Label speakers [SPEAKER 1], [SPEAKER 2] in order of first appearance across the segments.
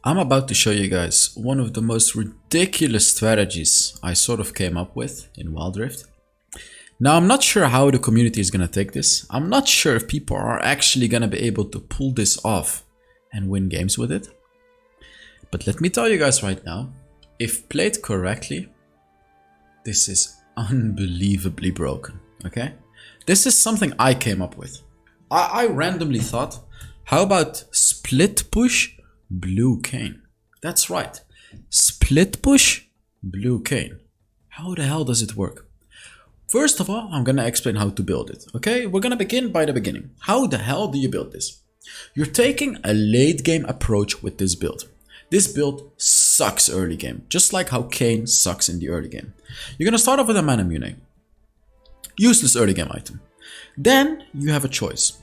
[SPEAKER 1] I'm about to show you guys one of the most ridiculous strategies I sort of came up with in Wild Rift. Now, I'm not sure how the community is going to take this. I'm not sure if people are actually going to be able to pull this off and win games with it. But let me tell you guys right now, if played correctly, this is unbelievably broken, okay? This is something I came up with. I randomly thought, how about split push blue Kayn? That's right, split push blue Kayn. How the hell does it work? First of all, I'm gonna explain how to build it, okay? We're gonna begin by the beginning. How the hell do you build this? You're taking a late game approach with this build. This build sucks early game, just like how Kayn sucks in the early game. You're gonna start off with a mana mune. Useless early game item. Then you have a choice.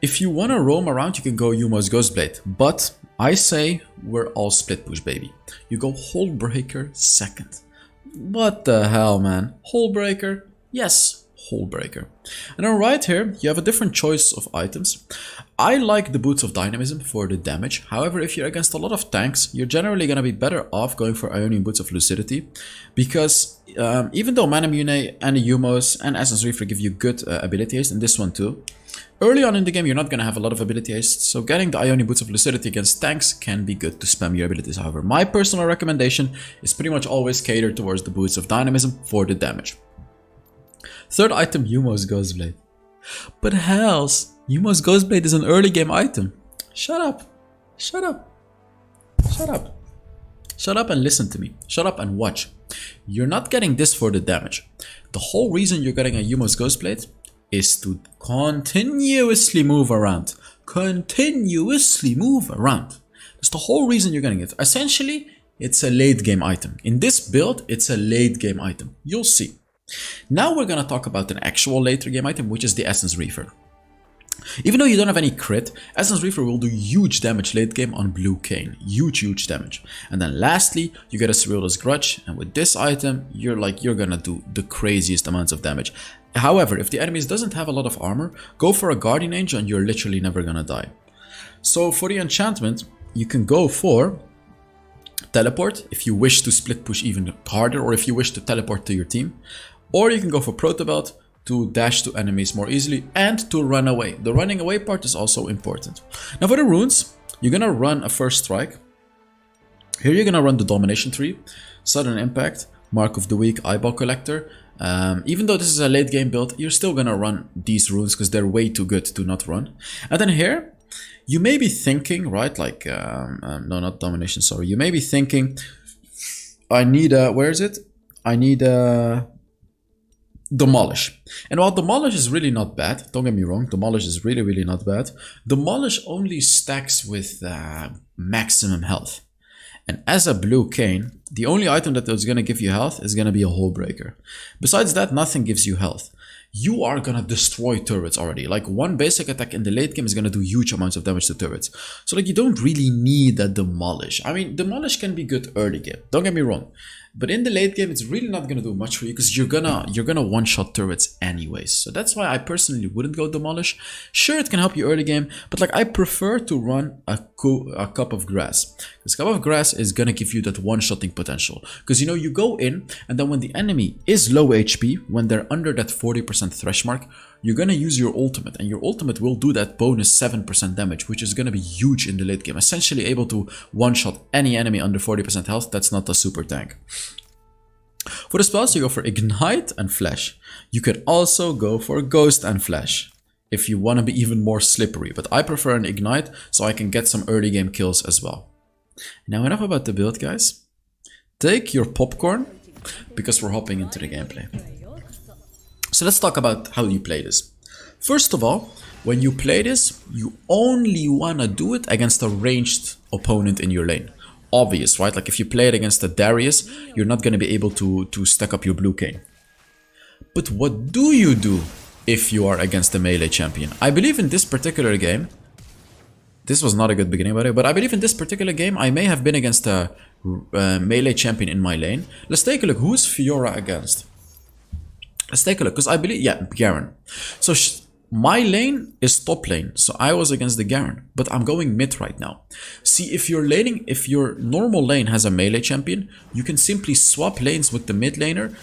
[SPEAKER 1] If you wanna roam around, you can go Yumo's Ghostblade, but I say we're all split push, baby. You go Hullbreaker second. What the hell, man? Hullbreaker? Yes, Hullbreaker. And then right here, you have a different choice of items. I like the Boots of Dynamism for the damage. However, if you're against a lot of tanks, you're generally going to be better off going for Ionian Boots of Lucidity. Because even though Mana Mune and the Yumos and Essence Reefer give you good ability haste, and this one too, early on in the game, you're not going to have a lot of ability haste, so getting the Ionian Boots of Lucidity against tanks can be good to spam your abilities. However, my personal recommendation is pretty much always catered towards the Boots of Dynamism for the damage. Third item, Yumo's Ghostblade. But hells, Yumo's Ghostblade is an early game item. Shut up. Shut up. Shut up. Shut up and listen to me. Shut up and watch. You're not getting this for the damage. The whole reason you're getting a Yumo's Ghostblade is to continuously move around. Continuously move around. That's the whole reason you're getting it. Essentially, it's a late game item. In this build, it's a late game item. You'll see. Now we're going to talk about an actual later game item, which is the Essence Reefer. Even though you don't have any crit, Essence Reefer will do huge damage late game on blue Kayn. Huge damage. And then lastly, you get a Cerulous Grudge, and with this item, you're gonna do the craziest amounts of damage. However, if the enemy doesn't have a lot of armor, go for a Guardian Angel and you're literally never gonna die. So for the enchantment, you can go for Teleport if you wish to split push even harder, or if you wish to teleport to your team. Or you can go for Protobelt to dash to enemies more easily and to run away. The running away part is also important. Now for the runes, you're gonna run a First Strike. Here you're gonna run the Domination Tree, Sudden Impact, Mark of the Week, Eyeball Collector. Even though this is a late game build, you're still gonna run these runes because they're way too good to not run. And then here, you may be thinking, right, like, no, not Domination, sorry. You may be thinking, I need a, where is it? I need a Demolish. And while Demolish is really not bad, don't get me wrong, Demolish is really not bad. Demolish only stacks with maximum health. And as a blue Kayn, the only item that is going to give you health is going to be a Hullbreaker. Besides that, nothing gives you health. You are going to destroy turrets already. Like, one basic attack in the late game is going to do huge amounts of damage to turrets. So like, you don't really need a Demolish. I mean, Demolish can be good early game, don't get me wrong. But in the late game, it's really not going to do much for you because you're gonna one-shot turrets anyways. So that's why I personally wouldn't go Demolish. Sure, it can help you early game, but like, I prefer to run a Cup of Grass. Because Cup of Grass is going to give you that one-shotting potential. Because, you know, you go in, and then when the enemy is low HP, when they're under that 40% thresh mark, you're going to use your ultimate, and your ultimate will do that bonus 7% damage, which is going to be huge in the late game. Essentially able to one-shot any enemy under 40% health that's not a super tank. For the spells, you go for Ignite and Flash. You could also go for Ghost and Flash if you want to be even more slippery, but I prefer an Ignite so I can get some early game kills as well. Now enough about the build, guys. Take your popcorn, because we're hopping into the gameplay. So let's talk about how you play this. First of all, when you play this, you only want to do it against a ranged opponent in your lane. Obvious, right? Like, if you play it against a Darius, you're not going to be able to stack up your blue Kayn. But what do you do if you are against a melee champion? I believe in this particular game, this was not a good beginning by the way, but I believe in this particular game I may have been against a melee champion in my lane. Let's take a look. Who's Fiora against? Let's take a look, because I believe, yeah, Garen. So my lane is top lane, so I was against the Garen, but I'm going mid right now. See, if your normal lane has a melee champion, you can simply swap lanes with the mid laner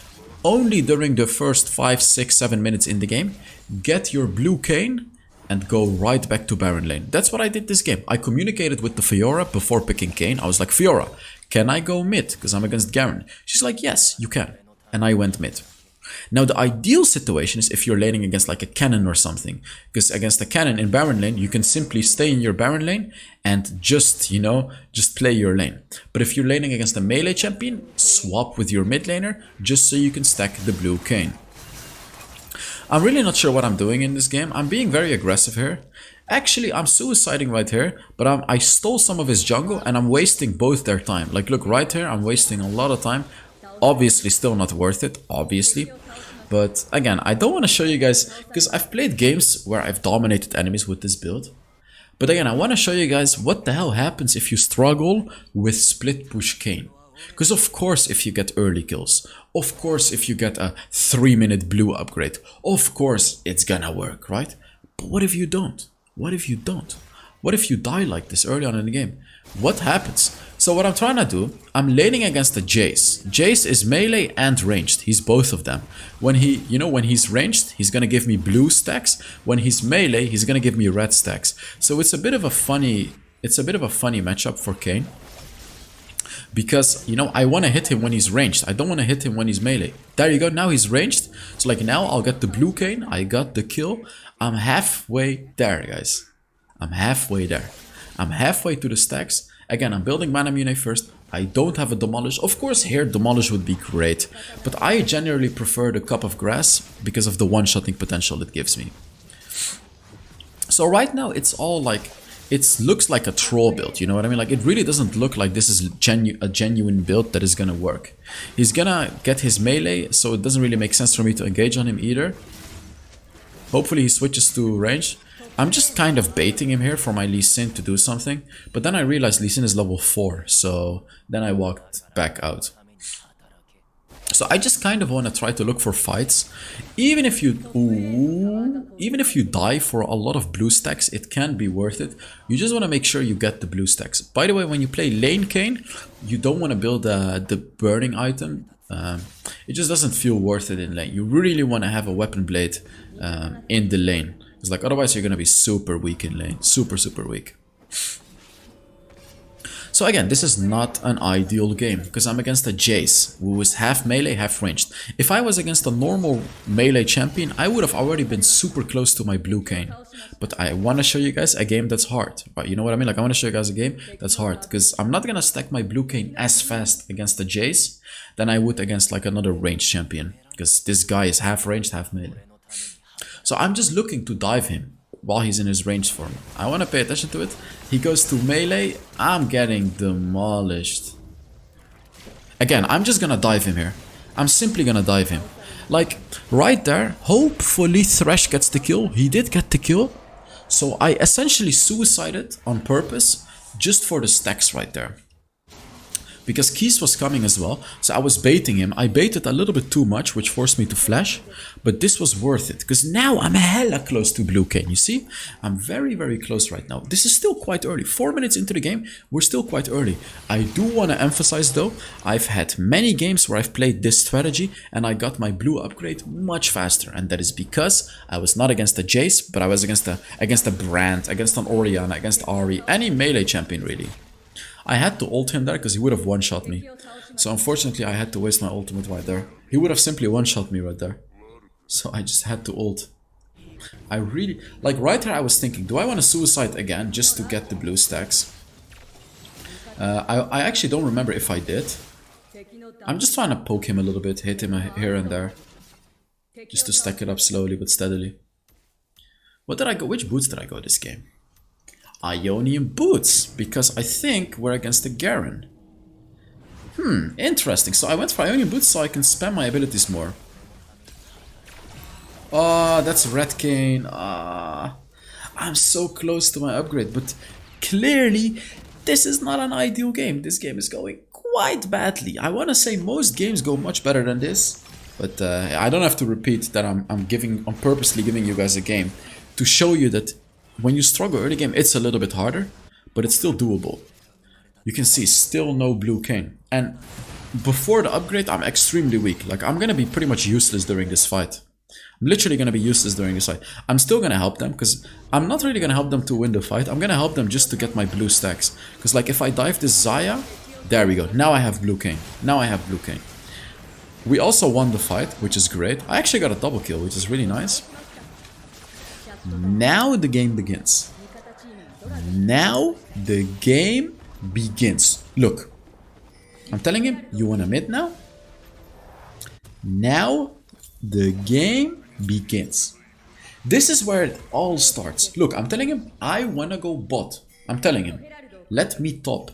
[SPEAKER 1] only during the first 5, 6, 7 minutes in the game, get your blue Kayn, and go right back to Baron lane. That's what I did this game. I communicated with the Fiora before picking Kayn. I was like, Fiora, can I go mid? Because I'm against Garen. She's like, yes, you can. And I went mid. Now, the ideal situation is if you're laning against like a cannon or something. Because against a cannon in Baron lane, you can simply stay in your Baron lane and just, you know, just play your lane. But if you're laning against a melee champion, swap with your mid laner just so you can stack the blue Kayn. I'm really not sure what I'm doing in this game. I'm being very aggressive here. Actually, I'm suiciding right here, but I stole some of his jungle and I'm wasting both their time. Like, look, right here, I'm wasting a lot of time. Obviously, still not worth it, obviously. But again, I don't want to show you guys, because I've played games where I've dominated enemies with this build. But again, I want to show you guys what the hell happens if you struggle with split push Kayn. Because of course, if you get early kills, of course, if you get a 3-minute blue upgrade, of course, it's gonna work, right? But what if you don't? What if you don't? What if you die like this early on in the game? What happens? So what I'm trying to do, I'm laning against a Jace. Jace is melee and ranged. He's both of them. When when he's ranged, he's gonna give me blue stacks. When he's melee, he's gonna give me red stacks. So it's a bit of a funny matchup for Kayn. Because, you know, I want to hit him when he's ranged. I don't want to hit him when he's melee. There you go, now he's ranged. So like now I'll get the blue Kayn. I got the kill. I'm halfway there, guys. I'm halfway there. I'm halfway to the stacks. Again, I'm building Mana Mune first. I don't have a Demolish. Of course, here Demolish would be great. But I generally prefer the Cup of Grass because of the one-shotting potential it gives me. So right now, it's all like... It looks like a troll build, you know what I mean? Like, it really doesn't look like this is a genuine build that is gonna work. He's gonna get his melee, so it doesn't really make sense for me to engage on him either. Hopefully he switches to range. I'm just kind of baiting him here for my Lee Sin to do something. But then I realized Lee Sin is level 4, so then I walked back out. So I just kind of want to try to look for fights. Even if you die for a lot of blue stacks, it can be worth it. You just want to make sure you get the blue stacks. By the way, when you play lane Kayn, you don't want to build the burning item. It just doesn't feel worth it in lane. You really want to have a weapon blade in the lane. It's like, otherwise you're going to be super weak in lane. Super, super weak. So again, this is not an ideal game, because I'm against a Jace, who is half melee, half ranged. If I was against a normal melee champion, I would have already been super close to my blue Kayn. But I want to show you guys a game that's hard. Right? You know what I mean? Like, I want to show you guys a game that's hard, because I'm not going to stack my blue Kayn as fast against a Jace than I would against like another ranged champion, because this guy is half ranged, half melee. So I'm just looking to dive him while he's in his ranged form. I want to pay attention to it. He goes to melee. I'm getting demolished. Again, I'm just gonna dive him here. I'm simply gonna dive him. Like, right there, hopefully Thresh gets the kill. He did get the kill. So I essentially suicided on purpose just for the stacks right there. Because Keys was coming as well, so I was baiting him. I baited a little bit too much, which forced me to flash. But this was worth it, because now I'm hella close to blue Kayn, you see? I'm very, very close right now. This is still quite early. 4 minutes into the game, we're still quite early. I do want to emphasize though, I've had many games where I've played this strategy and I got my blue upgrade much faster. And that is because I was not against a Jace, but I was against a Brand, against an Orianna, against Ahri, any melee champion really. I had to ult him there because he would have one-shot me. So unfortunately I had to waste my ultimate right there. He would have simply one-shot me right there. So I just had to ult. I really... Like right here I was thinking, do I want to suicide again just to get the blue stacks? I actually don't remember if I did. I'm just trying to poke him a little bit, hit him here and there. Just to stack it up slowly but steadily. What did I go? Which boots did I go this game? Ionian boots, because I think we're against the Garen. Interesting. So I went for Ionian boots so I can spam my abilities more. Oh, that's Red Kayn. I'm so close to my upgrade, but clearly this is not an ideal game. This game is going quite badly. I want to say most games go much better than this, but I don't have to repeat that I'm purposely giving you guys a game to show you that when you struggle early game, it's a little bit harder, but it's still doable. You can see still no blue Kayn. And before the upgrade, I'm extremely weak. Like, I'm gonna be pretty much useless during this fight. I'm literally gonna be useless during this fight. I'm still gonna help them, because I'm not really gonna help them to win the fight. I'm gonna help them just to get my blue stacks. Because like, if I dive this Xayah, there we go. Now I have blue Kayn. Now I have blue Kayn. We also won the fight, which is great. I actually got a double kill, which is really nice. Now the game begins. Now the game begins. Look. I'm telling him, you wanna mid now? Now the game begins. This is where it all starts. Look, I'm telling him, I wanna go bot. I'm telling him, let me top.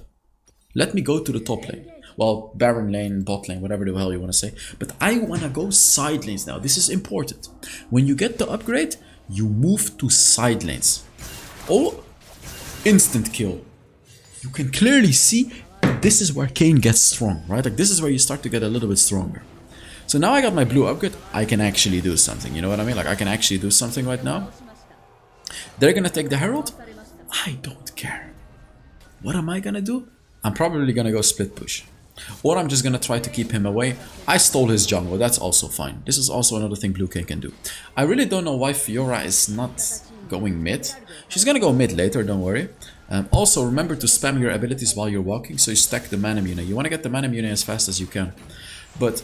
[SPEAKER 1] Let me go to the top lane. Well, Baron lane, bot lane, whatever the hell you wanna say. But I wanna go side lanes now. This is important. When you get the upgrade, you move to side lanes. Oh, instant kill. You can clearly see this is where Kayn gets strong, right? Like, this is where you start to get a little bit stronger. So now I got my blue upgrade, I can actually do something, you know what I mean? Like, I can actually do something right now. They're gonna take the Herald? I don't care. What am I gonna do? I'm probably gonna go split push. Or I'm just gonna try to keep him away. I stole his jungle, that's also fine. This is also another thing blue Kayn can do. I really don't know why Fiora is not going mid. She's gonna go mid later, don't worry. Also, remember to spam your abilities while you're walking, so you stack the mana mune. You want to get the mana mune as fast as you can. But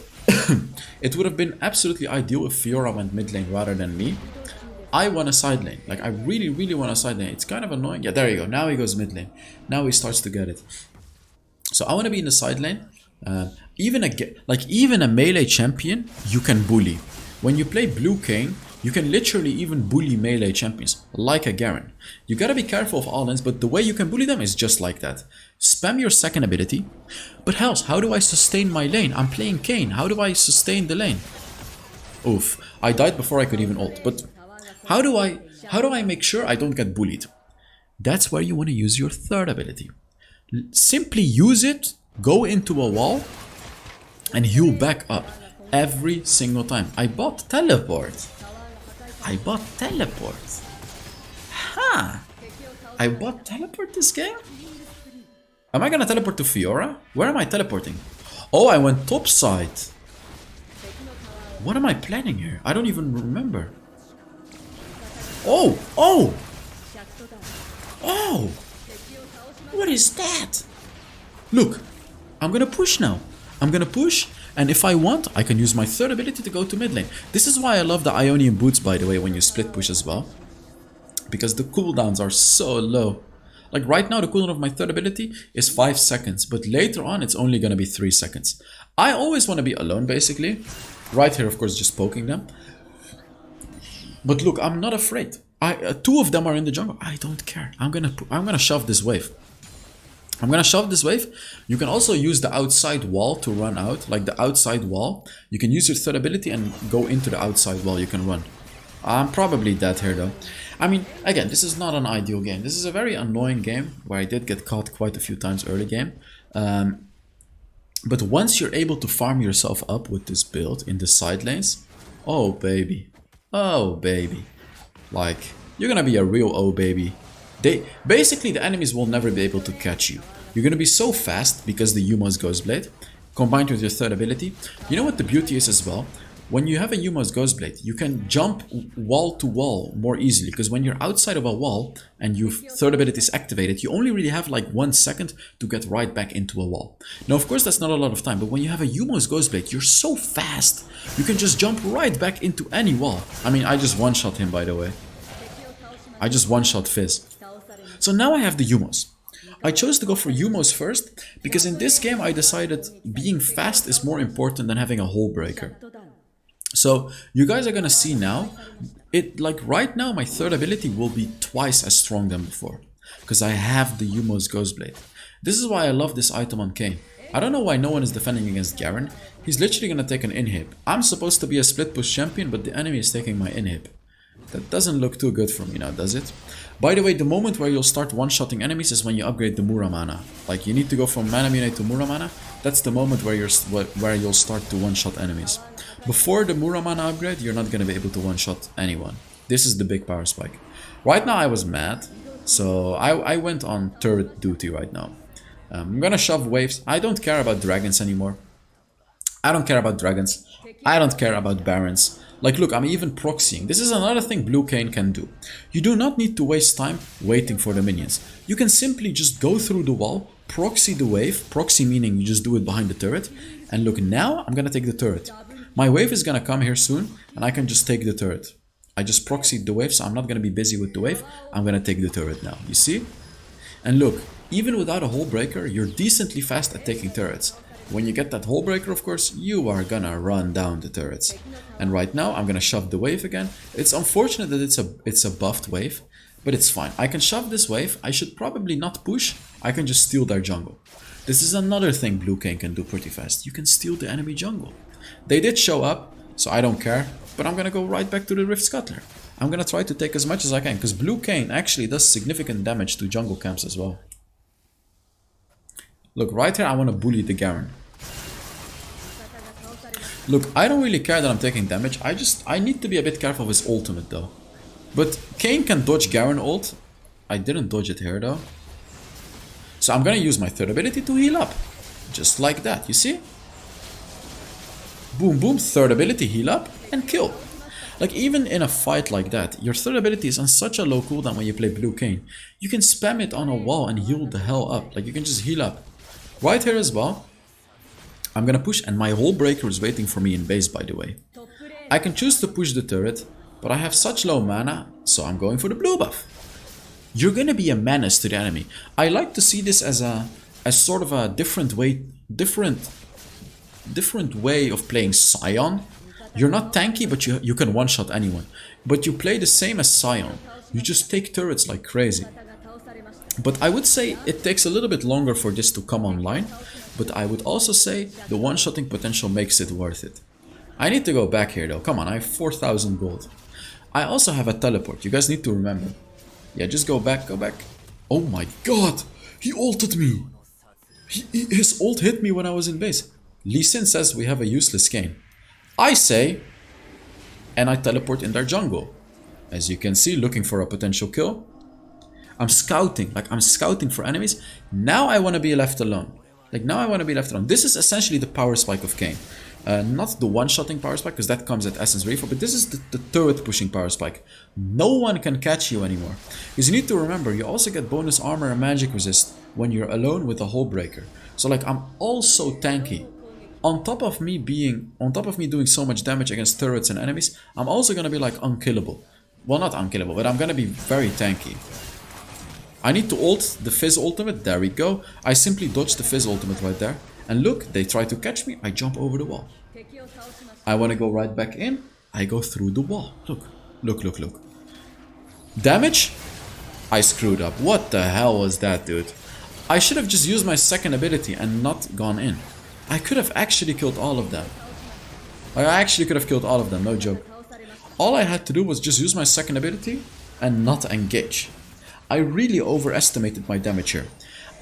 [SPEAKER 1] it would have been absolutely ideal if Fiora went mid lane rather than me. I want a side lane. Like, I really, really want a side lane. It's kind of annoying. Yeah, there you go. Now he goes mid lane. Now he starts to get it. So I want to be in the side lane. Even a melee champion, you can bully. When you play blue Kayn, you can literally even bully melee champions, like a Garen. You gotta be careful of all lanes, but the way you can bully them is just like that. Spam your second ability. But Hells, how do I sustain my lane? I'm playing Kayn. How do I sustain the lane? Oof, I died before I could even ult. But how do I make sure I don't get bullied? That's where you want to use your third ability. Simply use it, go into a wall, and heal back up every single time. I bought teleport. I bought teleport. Ha! I bought teleport this game? Am I gonna teleport to Fiora? Where am I teleporting? Oh, I went top side. What am I planning here? I don't even remember. Oh! Oh! Oh! What is that? Look, I'm gonna push now. I'm gonna push, and if I want, I can use my third ability to go to mid lane. This is why I love the Ionian boots, by the way, when you split push as well. Because the cooldowns are so low. Like right now, the cooldown of my third ability is 5 seconds, but later on, it's only gonna be 3 seconds. I always want to be alone, basically. Right here, of course, just poking them. But look, I'm not afraid. Two of them are in the jungle. I don't care. I'm gonna shove this wave. I'm gonna shove this wave. You can also use the outside wall to run out, like the outside wall. You can use your third ability and go into the outside wall. You can run. I'm probably dead here though. I mean, again, this is not an ideal game. This is a very annoying game where I did get caught quite a few times early game. But once you're able to farm yourself up with this build in the side lanes, oh baby, oh baby, like you're gonna be a real oh baby. Basically the enemies will never be able to catch you. You're gonna be so fast because the Yuma's Ghostblade combined with your third ability. You know what the beauty is as well? When you have a Yuma's Ghostblade, you can jump wall to wall more easily, because when you're outside of a wall and your third ability is activated, you only really have like 1 second to get right back into a wall. Now, of course, that's not a lot of time, but when you have a Yuma's Ghostblade, you're so fast, you can just jump right back into any wall. I mean, I just one-shot him, by the way. I just one-shot Fizz. So now I have the Yumos. I chose to go for Yumos first, because in this game I decided being fast is more important than having a hull breaker. So you guys are gonna see now, like right now my third ability will be twice as strong than before, because I have the Yumo's Ghostblade. This is why I love this item on Kayn. I don't know why no one is defending against Garen. He's literally gonna take an inhib. I'm supposed to be a split push champion, but the enemy is taking my inhib. That doesn't look too good for me now, does it? By the way, the moment where you'll start one-shotting enemies is when you upgrade the Muramana. Like, you need to go from Mana Mune to Muramana. That's the moment where you'll start to one-shot enemies. Before the Muramana upgrade, you're not going to be able to one-shot anyone. This is the big power spike. Right now I was mad, so I went on turret duty right now. I'm gonna shove waves. I don't care about dragons anymore. I don't care about dragons. I don't care about barons. Like, look, I'm even proxying. This is another thing blue Kayn can do. You do not need to waste time waiting for the minions. You can simply just go through the wall, proxy the wave. Proxy meaning you just do it behind the turret. And look, now I'm gonna take the turret. My wave is gonna come here soon, and I can just take the turret. I just proxied the wave, so I'm not gonna be busy with the wave. I'm gonna take the turret now. You see? And look, even without a hull breaker, you're decently fast at taking turrets. When you get that hull breaker, of course, you are gonna run down the turrets. And right now, I'm gonna shove the wave again. It's unfortunate that it's a buffed wave, but it's fine. I can shove this wave. I should probably not push. I can just steal their jungle. This is another thing blue Kayn can do pretty fast. You can steal the enemy jungle. They did show up, so I don't care. But I'm gonna go right back to the Rift Scuttler. I'm gonna try to take as much as I can, because blue Kayn actually does significant damage to jungle camps as well. Look, right here I want to bully the Garen. Look, I don't really care that I'm taking damage. I need to be a bit careful of his ultimate though. But Kayn can dodge Garen ult. I didn't dodge it here though. So I'm gonna use my third ability to heal up. Just like that, you see? Boom boom, third ability, heal up and kill. Like, even in a fight like that, your third ability is on such a low cooldown when you play blue Kayn. You can spam it on a wall and heal the hell up. Like, you can just heal up. Right here as well, I'm gonna push, and my hull breaker is waiting for me in base, by the way. I can choose to push the turret, but I have such low mana, so I'm going for the blue buff. You're gonna be a menace to the enemy. I like to see this as sort of a different way of playing Sion. You're not tanky, but you can one-shot anyone. But you play the same as Sion. You just take turrets like crazy. But I would say it takes a little bit longer for this to come online. But I would also say the one-shotting potential makes it worth it. I need to go back here though. Come on, I have 4,000 gold. I also have a teleport. You guys need to remember. Yeah, just go back, go back. Oh my god! He ulted me! His ult hit me when I was in base. Lee Sin says we have a useless Kayn. I say, and I teleport in their jungle. As you can see, looking for a potential kill. I'm scouting, like I'm scouting for enemies. Now I want to be left alone. Like, now I want to be left alone. This is essentially the power spike of Kayn. Not the one-shotting power spike, because that comes at Essence Reaper, but this is the turret-pushing power spike. No one can catch you anymore. Because you need to remember, you also get bonus armor and magic resist when you're alone with a hull breaker. So like, I'm also tanky. On top of me doing so much damage against turrets and enemies, I'm also gonna be like unkillable. Well, not unkillable, but I'm gonna be very tanky. I need to ult the Fizz ultimate. There we go. I simply dodged the Fizz ultimate right there. And look, they try to catch me. I jump over the wall. I want to go right back in. I go through the wall. Look, look, look, look. Damage? I screwed up. What the hell was that, dude? I should have just used my second ability and not gone in. I could have actually killed all of them. I actually could have killed all of them, no joke. All I had to do was just use my second ability and not engage. I really overestimated my damage here.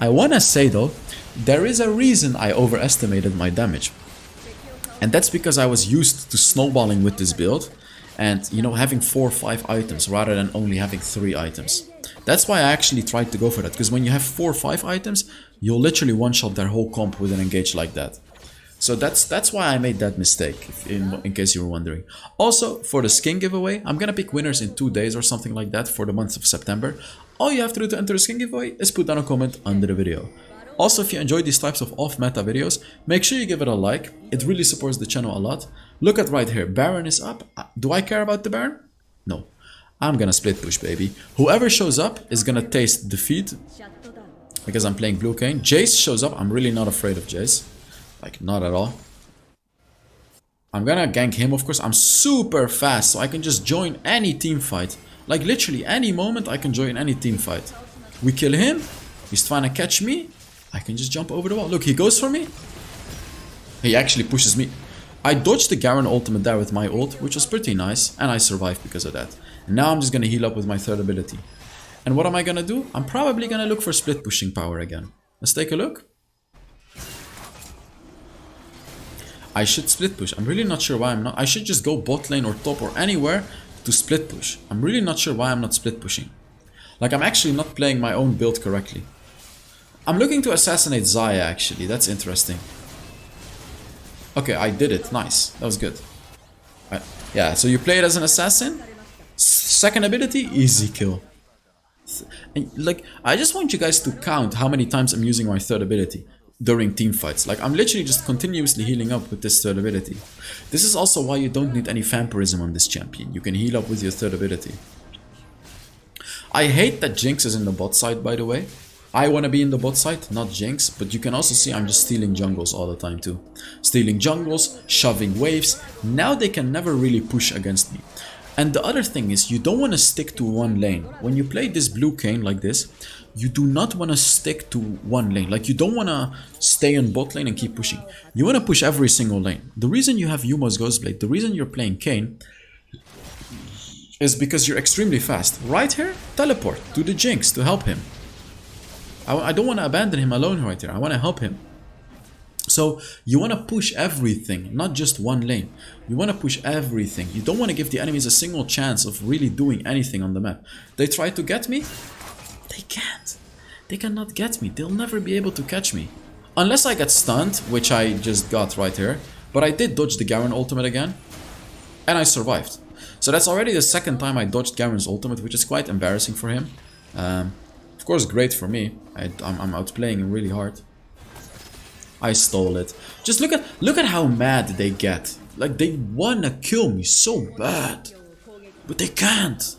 [SPEAKER 1] I wanna say though, there is a reason I overestimated my damage. And that's because I was used to snowballing with this build and, you know, having 4 or 5 items rather than only having 3 items. That's why I actually tried to go for that, because when you have 4 or 5 items, you'll literally one-shot their whole comp with an engage like that. So that's why I made that mistake, in case you were wondering. Also, for the skin giveaway, I'm gonna pick winners in 2 days or something like that for the month of September. All you have to do to enter the skin giveaway is put down a comment under the video. Also, if you enjoy these types of off-meta videos, make sure you give it a like. It really supports the channel a lot. Look at right here, Baron is up. Do I care about the Baron? No. I'm gonna split push, baby. Whoever shows up is gonna taste defeat, because I'm playing blue Kayn. Jace shows up. I'm really not afraid of Jace. Like, not at all. I'm gonna gank him, of course. I'm super fast, so I can just join any team fight. Like, literally, any moment I can join any team fight. We kill him. He's trying to catch me. I can just jump over the wall. Look, he goes for me. He actually pushes me. I dodged the Garen ultimate there with my ult, which was pretty nice. And I survived because of that. And now I'm just gonna heal up with my third ability. And what am I gonna do? I'm probably gonna look for split pushing power again. Let's take a look. I should split push. I'm really not sure why I'm not. I should just go bot lane or top or anywhere to split push. I'm really not sure why I'm not split pushing. Like, I'm actually not playing my own build correctly. I'm looking to assassinate Xayah, actually. That's interesting. Okay, I did it. Nice. That was good. Yeah, so you play it as an assassin. Second ability, easy kill. And, like, I just want you guys to count how many times I'm using my third ability during team fights. Like, I'm literally just continuously healing up with this third ability. This is also why you don't need any vampirism on this champion. You can heal up with your third ability. I hate that Jinx is in the bot side, by the way. I want to be in the bot side, not Jinx, but you can also see I'm just stealing jungles all the time too. Stealing jungles, shoving waves. Now they can never really push against me. And the other thing is, you don't want to stick to one lane. When you play this blue Kayn like this, you do not want to stick to one lane. Like, you don't want to stay in bot lane and keep pushing. You want to push every single lane. The reason you have Yuma's Ghostblade, the reason you're playing Kayn, is because you're extremely fast. Right here, teleport to the Jinx to help him. I don't want to abandon him alone right here. I want to help him. So you want to push everything, not just one lane. You want to push everything. You don't want to give the enemies a single chance of really doing anything on the map. They try to get me. They can't. They cannot get me. They'll never be able to catch me. Unless I get stunned, which I just got right here. But I did dodge the Garen ultimate again. And I survived. So that's already the second time I dodged Garen's ultimate, which is quite embarrassing for him. Of course, great for me. I'm outplaying him really hard. I stole it. Just look at how mad they get. Like, they wanna kill me so bad, but they can't.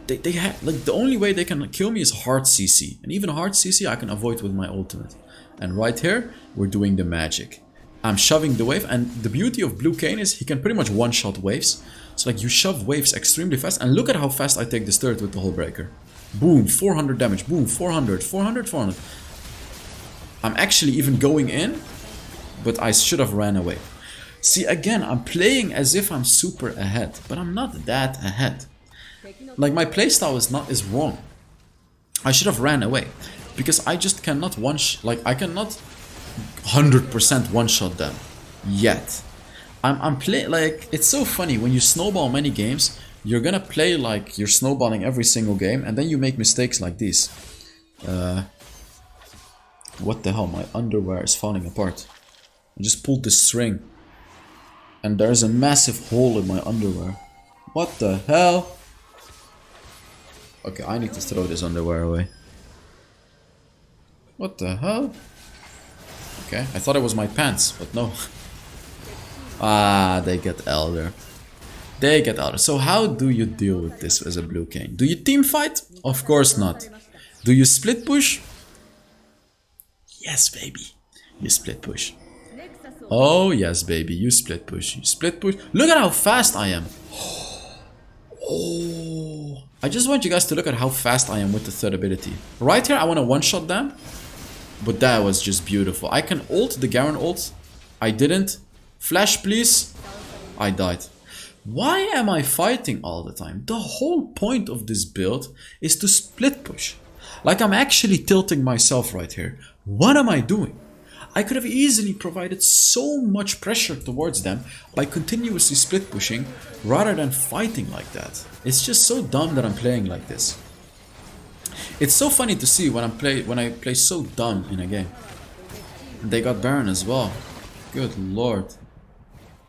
[SPEAKER 1] They have, like, the only way they can kill me is hard CC, and even hard CC I can avoid with my ultimate. And right here we're doing the magic. I'm shoving the wave, and the beauty of Blue Kayn is he can pretty much one-shot waves. So, like, you shove waves extremely fast, and look at how fast I take this turret with the Hull Breaker. Boom, 400 damage, boom, 400, 400, 400. I'm actually even going in, but I should have ran away. See, again, I'm playing as if I'm super ahead, but I'm not that ahead. Like, my playstyle is wrong. I should have ran away, because I just cannot I cannot 100% one-shot them yet. I'm playing, like, it's so funny when you snowball many games. You're gonna play like you're snowballing every single game, and then you make mistakes like these. What the hell? My underwear is falling apart. I just pulled this string, and there's a massive hole in my underwear. What the hell? Okay, I need to throw this underwear away. What the hell? Okay, I thought it was my pants, but no. Ah, they get elder. They get out. So how do you deal with this as a blue Kayn? Do you team fight? Of course not. Do you split push? Yes, baby. You split push. Oh, yes, baby. You split push. You split push. Look at how fast I am. Oh. I just want you guys to look at how fast I am with the third ability. Right here, I want to one-shot them. But that was just beautiful. I can ult the Garen ult. I didn't. Flash, please. I died. Why am I fighting all the time? The whole point of this build is to split push. Like, I'm actually tilting myself right here. What am I doing? I could have easily provided so much pressure towards them by continuously split pushing rather than fighting like that. It's just so dumb that I'm playing like this. It's so funny to see when I play so dumb in a game. They got Baron as well. Good lord.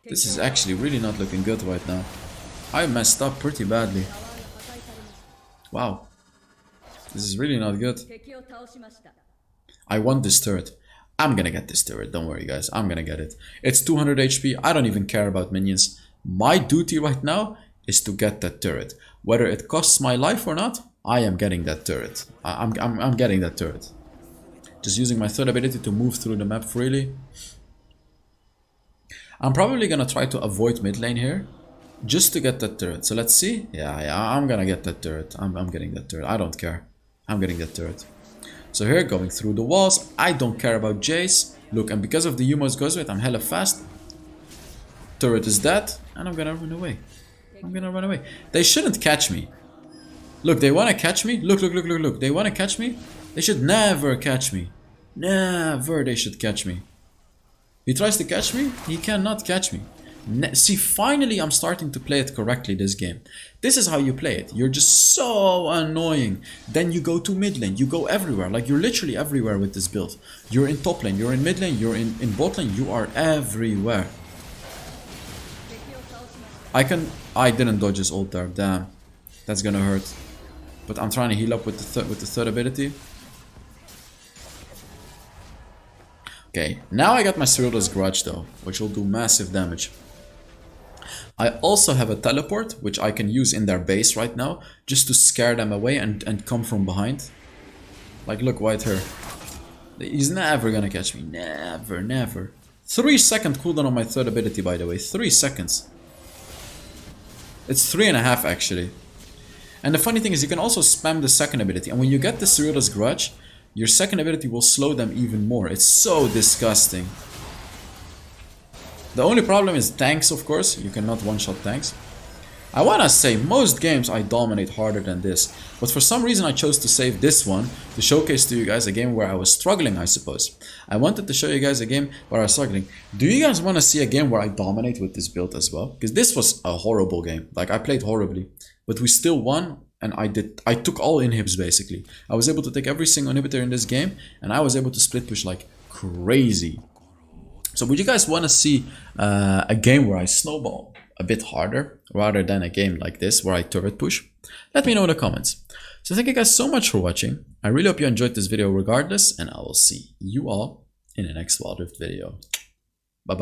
[SPEAKER 1] This is actually really not looking good right now. I messed up pretty badly. Wow. This is really not good. I want this turret. I'm gonna get this turret. Don't worry, guys. I'm gonna get it. It's 200 HP. I don't even care about minions. My duty right now is to get that turret. Whether it costs my life or not, I am getting that turret. I'm getting that turret. Just using my third ability to move through the map freely. I'm probably gonna try to avoid mid lane here, just to get that turret. So let's see. Yeah, I'm gonna get that turret. I'm getting that turret. I don't care. I'm getting that turret. So here, going through the walls. I don't care about Jace. Look, and because of the Yuma's Ghostblade, I'm hella fast. Turret is dead, and I'm gonna run away. I'm gonna run away. They shouldn't catch me. Look, they wanna catch me. Look, look, look, look, look. They wanna catch me. They should never catch me. Never they should catch me. He tries to catch me. He cannot catch me. See, finally I'm starting to play it correctly this game. This is how you play it. You're just so annoying. Then you go to mid lane, you go everywhere. Like, you're literally everywhere with this build. You're in top lane, you're in mid lane, you're in bot lane, you are everywhere. I didn't dodge his ult there, damn. That's gonna hurt. But I'm trying to heal up with the third ability. Okay, now I got my Cyril's Grudge though, which will do massive damage. I also have a teleport, which I can use in their base right now, just to scare them away and come from behind. Like, look, white hair. He's never gonna catch me. Never, never. 3-second cooldown on my third ability, by the way. 3 seconds. It's 3.5 actually. And the funny thing is, you can also spam the second ability. And when you get the Cyril's Grudge, your second ability will slow them even more. It's so disgusting. The only problem is tanks, of course. You cannot one-shot tanks. I wanna say, most games I dominate harder than this. But for some reason I chose to save this one to showcase to you guys a game where I was struggling, I suppose. I wanted to show you guys a game where I was struggling. Do you guys wanna see a game where I dominate with this build as well? Because this was a horrible game. Like, I played horribly. But we still won, and I took all inhibs basically. I was able to take every single inhibitor in this game, and I was able to split push like crazy. So would you guys want to see a game where I snowball a bit harder rather than a game like this where I turret push? Let me know in the comments. So thank you guys so much for watching. I really hope you enjoyed this video regardless, and I will see you all in the next Wild Rift video. Bye bye.